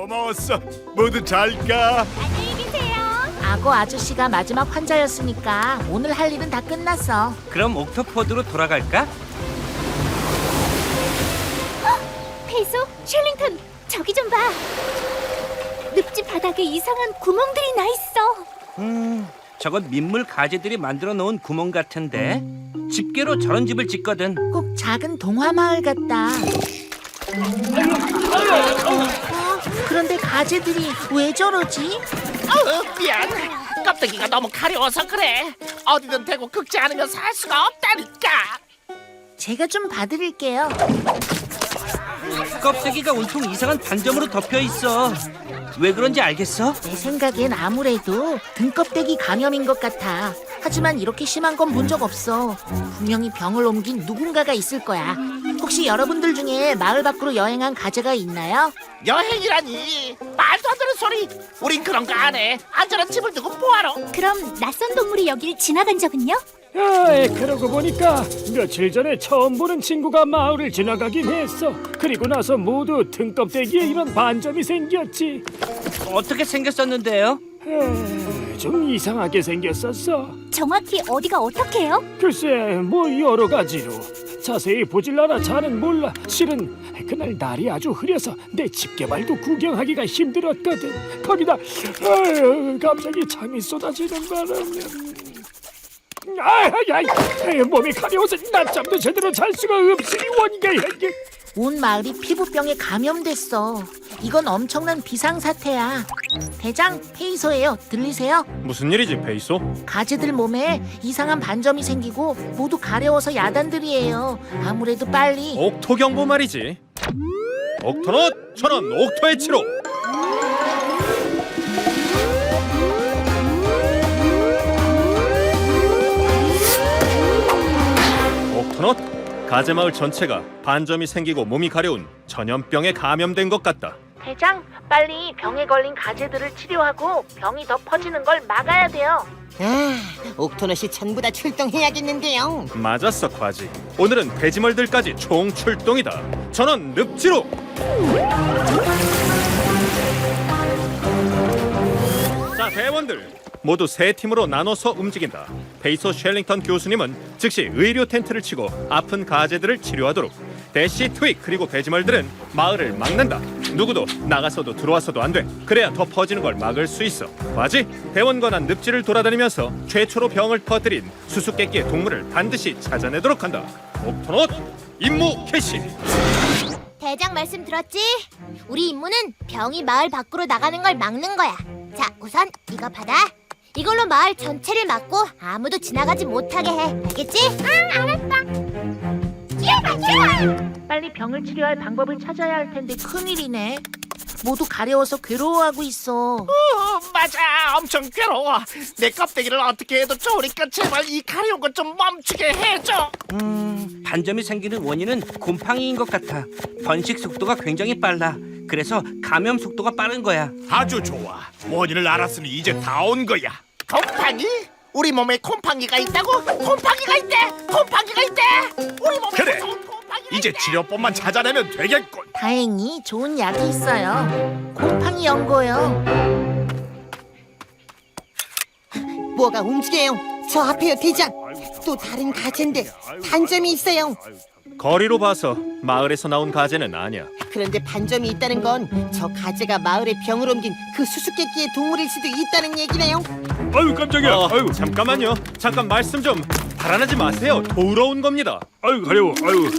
고마웠어. 모두 잘 가. 안녕히 계세요. 악어 아저씨가 마지막 환자였으니까 오늘 할 일은 다 끝났어. 그럼 옥토포드로 돌아갈까? 페이소, 셜링턴, 저기 좀 봐. 늪지 바닥에 이상한 구멍들이 나 있어. 저건 민물 가재들이 만들어 놓은 구멍 같은데 집게로 저런 집을 짓거든. 꼭 작은 동화 마을 같다. 그런데 가재들이 왜 저러지? 미안. 껍데기가 너무 가려워서 그래. 어디든 대고 긁지 않으면 살 수가 없다니까. 제가 좀 봐드릴게요. 껍데기가 온통 이상한 반점으로 덮여 있어. 왜 그런지 알겠어? 내 생각엔 아무래도 등껍데기 감염인 것 같아. 하지만 이렇게 심한 건 본 적 없어. 분명히 병을 옮긴 누군가가 있을 거야. 혹시 여러분들 중에 마을 밖으로 여행한 가재가 있나요? 여행이라니. 말도 안 되는 소리. 우린 그런 거 안 해. 안전한 집을 두고 뭐하러. 그럼 낯선 동물이 여길 지나간 적은요? 아, 그러고 보니까 며칠 전에 처음 보는 친구가 마을을 지나가긴 했어. 그리고 나서 모두 등껍데기에 이런 반점이 생겼지. 어떻게 생겼었는데요? 좀 이상하게 생겼었어. 정확히 어디가 어떻게요? 글쎄, 뭐 여러 가지로. 자세히 보질 않아 잘은 몰라. 실은 그날 날이 아주 흐려서 내 집게발도 구경하기가 힘들었거든. 거기다 갑자기 잠이 쏟아지는 바람에 몸이 가려워서 낮잠도 제대로 잘 수가 없으니 원인가. 온 마을이 피부병에 감염됐어. 이건 엄청난 비상사태야. 대장, 페이소예요. 들리세요? 무슨 일이지, 페이소? 가재들 몸에 이상한 반점이 생기고 모두 가려워서 야단들이에요. 아무래도 빨리. 옥토 경보 말이지. 옥토넛 천원 옥토의 치로. 옥토넛, 가재마을 전체가 반점이 생기고 몸이 가려운 전염병에 감염된 것 같다. 대장, 빨리 병에 걸린 가재들을 치료하고 병이 더 퍼지는 걸 막아야 돼요. 옥토넛이 전부 다 출동해야겠는데요. 맞았어, 과지. 오늘은 돼지멀들까지 총 출동이다. 전원 늪지로. 자, 대원들 모두 세 팀으로 나눠서 움직인다. 페이소 셜링턴 교수님은 즉시 의료 텐트를 치고 아픈 가재들을 치료하도록. 대시 트윅 그리고 돼지멀들은 마을을 막는다. 누구도 나가서도 들어와서도 안 돼. 그래야 더 퍼지는 걸 막을 수 있어. 과지, 대원관한 늪지를 돌아다니면서 최초로 병을 퍼뜨린 수수께끼의 동물을 반드시 찾아내도록 한다. 옥토넛 임무 개시. 대장 말씀 들었지? 우리 임무는 병이 마을 밖으로 나가는 걸 막는 거야. 자, 우선 이거 받아. 이걸로 마을 전체를 막고 아무도 지나가지 못하게 해. 알겠지? 응, 알았어. 빨리 병을 치료할 방법을 찾아야 할 텐데 큰일이네. 모두 가려워서 괴로워하고 있어. 맞아. 엄청 괴로워. 내 껍데기를 어떻게 해도 좋으니까 제발 이 가려운 것 좀 멈추게 해줘. 반점이 생기는 원인은 곰팡이인 것 같아. 번식 속도가 굉장히 빨라. 그래서 감염 속도가 빠른 거야. 아주 좋아. 원인을 알았으니 이제 다 온 거야. 곰팡이? 우리 몸에 곰팡이가 있다고? 곰팡이가 있대. 곰팡이가 있대. 우리 몸에 그래. 무서운 곰팡이가 이제 있대. 치료법만 찾아내면 되겠군. 다행히 좋은 약이 있어요. 곰팡이 연고요. 뭐가 움직여요? 저 앞에요, 대장. 또 다른 가재인데 반점이 있어요. 거리로 봐서 마을에서 나온 가재는 아니야. 그런데 반점이 있다는 건 저 가재가 마을에 병을 옮긴 그 수수께끼의 동물일 수도 있다는 얘기네요. 아유, 깜짝이야. 아유, 잠깐만요. 잠깐 말씀 좀. 달아나지 마세요. 도우러 온 겁니다. 아유, 가려워. 아유,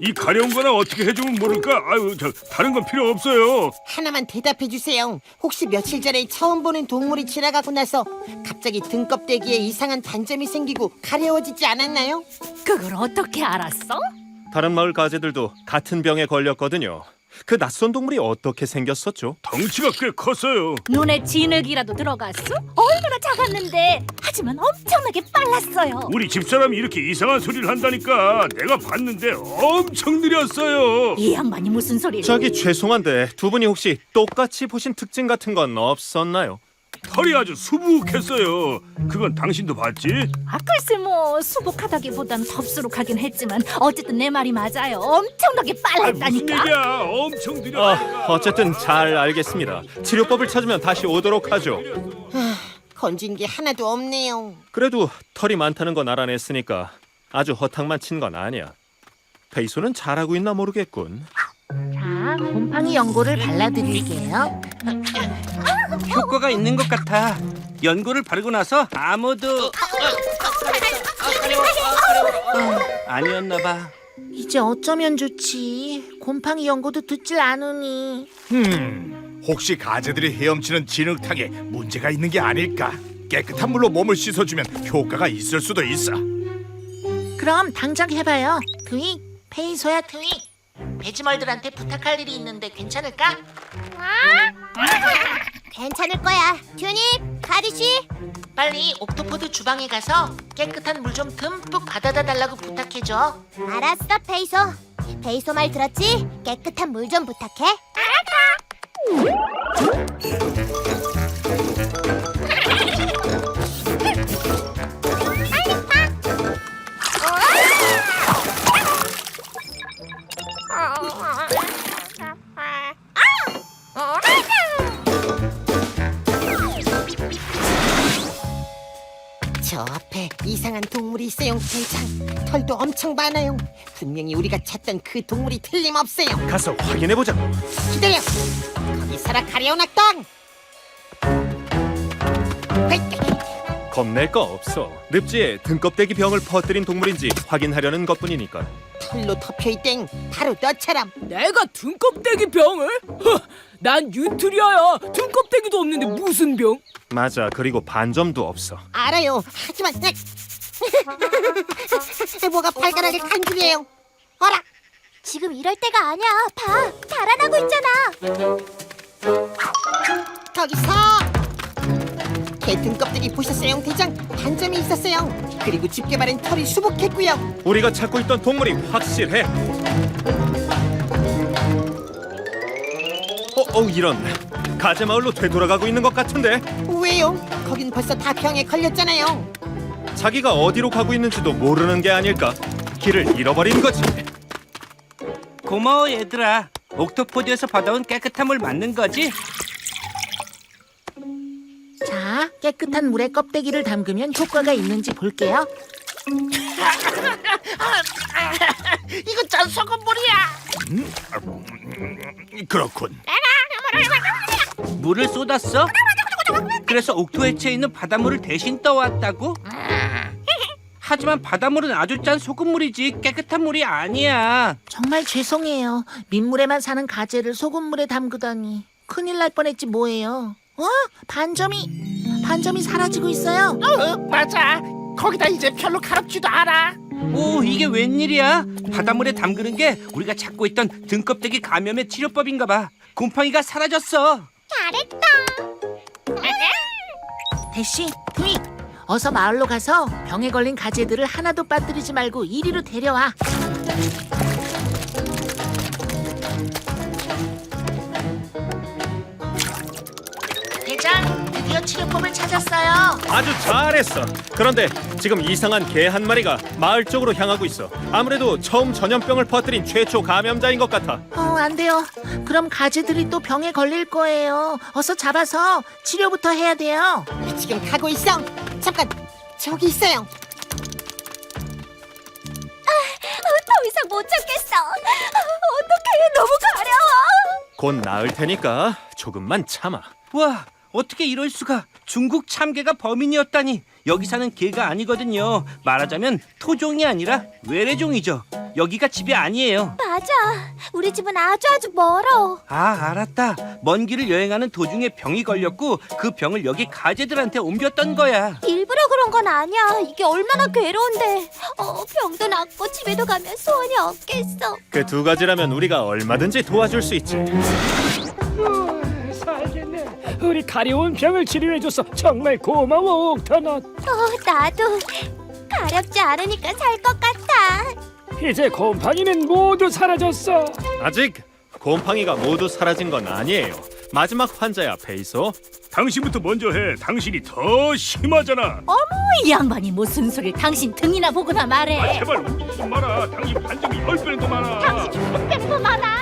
이 가려운 거나 어떻게 해주면 모를까? 아유, 다른 건 필요 없어요. 하나만 대답해 주세요. 혹시 며칠 전에 처음 보는 동물이 지나가고 나서 갑자기 등껍데기에 이상한 반점이 생기고 가려워지지 않았나요? 그걸 어떻게 알았어? 다른 마을 가재들도 같은 병에 걸렸거든요. 그 낯선 동물이 어떻게 생겼었죠? 덩치가 꽤 컸어요. 눈에 진흙이라도 들어갔어? 얼마나 작았는데. 하지만 엄청나게 빨랐어요. 우리 집사람이 이렇게 이상한 소리를 한다니까 내가 봤는데 엄청 느렸어요. 이 양반이 무슨 소리를? 저기 죄송한데 두 분이 혹시 똑같이 보신 특징 같은 건 없었나요? 털이 아주 수북했어요. 그건 당신도 봤지? 글쎄 뭐 수북하다기보단 덥수룩하긴 했지만 어쨌든 내 말이 맞아요. 엄청나게 무슨 빨랐다니까. 얘기야? 엄청 느려. 어쨌든 잘 알겠습니다. 치료법을 찾으면 다시 오도록 하죠. 건진 게 하나도 없네요. 그래도 털이 많다는 건 알아냈으니까 아주 허탕만 친 건 아니야. 페이소는 잘하고 있나 모르겠군. 자, 곰팡이 연고를 발라드릴게요. 효과가 있는 것 같아. 연고를 바르고 나서 아무도 아니었나 봐. 이제 어쩌면 좋지. 곰팡이 연고도 듣질 않으니. 혹시 가재들이 헤엄치는 진흙탕에 문제가 있는 게 아닐까? 깨끗한 물로 몸을 씻어주면 효과가 있을 수도 있어. 그럼 당장 해봐요. 트윅, 페이소야 트윅. 배지멀들한테 부탁할 일이 있는데 괜찮을까? 괜찮을 거야. 튜닙, 카리씨. 빨리 옥토포드 주방에 가서 깨끗한 물 좀 듬뿍 받아다 달라고 부탁해줘. 알았어, 페이소. 페이소 말 들었지? 깨끗한 물 좀 부탁해. 저 앞에 이상한 동물이 있어요, 대장. 털도 엄청 많아요. 분명히 우리가 찾던 그 동물이 틀림없어요. 가서 확인해보자고. 기다려. 거기 서라 가려운 악당. 겁낼 거 없어. 늪지에 등껍데기 병을 퍼뜨린 동물인지 확인하려는 것뿐이니까. 털로 덮여있땡. 바로 너처럼. 내가 등껍데기 병을? 난 뉴트리아야. 등껍데기도 없는데 무슨 병? 맞아. 그리고 반점도 없어. 알아요. 하지만 뭐가 발가락을 간질이에요. 어라. 지금 이럴 때가 아니야. 봐, 달아나고 있잖아. 거기서. 개 등껍데기 보셨어요, 대장? 반점이 있었어요. 그리고 집게 바른 털이 수북했고요. 우리가 찾고 있던 동물이 확실해. 이런. 가재 마을로 되돌아가고 있는 것 같은데. 왜요? 거긴 벌써 다 병에 걸렸잖아요. 자기가 어디로 가고 있는지도 모르는 게 아닐까. 길을 잃어버린 거지. 고마워 얘들아. 옥토포드에서 받아온 깨끗한 물 맞는 거지? 자, 깨끗한 물에 껍데기를 담그면 효과가 있는지 볼게요. 이거 짠소금물이야. 그렇군. 물을 쏟았어? 그래서 옥토해체에 있는 바닷물을 대신 떠왔다고? 하지만 바닷물은 아주 짠 소금물이지 깨끗한 물이 아니야. 정말 죄송해요. 민물에만 사는 가재를 소금물에 담그다니. 큰일 날 뻔했지 뭐예요. 반점이 사라지고 있어요. 맞아. 거기다 이제 별로 가렵지도 않아. 오, 이게 웬일이야? 바닷물에 담그는 게 우리가 찾고 있던 등껍데기 감염의 치료법인가 봐. 곰팡이가 사라졌어. 잘했다. 대시, 트윅, 어서 마을로 가서 병에 걸린 가재들을 하나도 빠뜨리지 말고 이리로 데려와. 대장, 드디어 치료법을 찾았어요. 아주 잘했어. 그런데 지금 이상한 개 한 마리가 마을 쪽으로 향하고 있어. 아무래도 처음 전염병을 퍼뜨린 최초 감염자인 것 같아. 안 돼요. 그럼 가재들이 또 병에 걸릴 거예요. 어서 잡아서 치료부터 해야 돼요. 지금 가고 있어. 잠깐, 저기 있어요. 더 이상 못 참겠어. 어떡해, 너무 가려워. 곧 나을 테니까 조금만 참아. 와, 어떻게 이럴 수가? 중국 참개가 범인이었다니. 여기 사는 개가 아니거든요. 말하자면 토종이 아니라 외래종이죠. 여기가 집이 아니에요. 맞아. 우리 집은 아주 멀어. 아, 알았다. 먼 길을 여행하는 도중에 병이 걸렸고 그 병을 여기 가재들한테 옮겼던 거야. 일부러 그런 건 아니야. 이게 얼마나 괴로운데. 병도 낫고 집에도 가면 소원이 없겠어. 그 두 가지라면 우리가 얼마든지 도와줄 수 있지. 살겠네. 우리 가려운 병을 치료해줘서 정말 고마워, 옥터넛. 나도 가렵지 않으니까 살 것 같아. 이제 곰팡이는 모두 사라졌어. 아직 곰팡이가 모두 사라진 건 아니에요. 마지막 환자야, 페이소. 당신부터 먼저 해. 당신이 더 심하잖아. 이 양반이 무슨 소리를 당신 등이나 보거나 말해. 제발 웃기지 마라. 당신 반점이 10배는 더 많아. 당신이 600도 많아.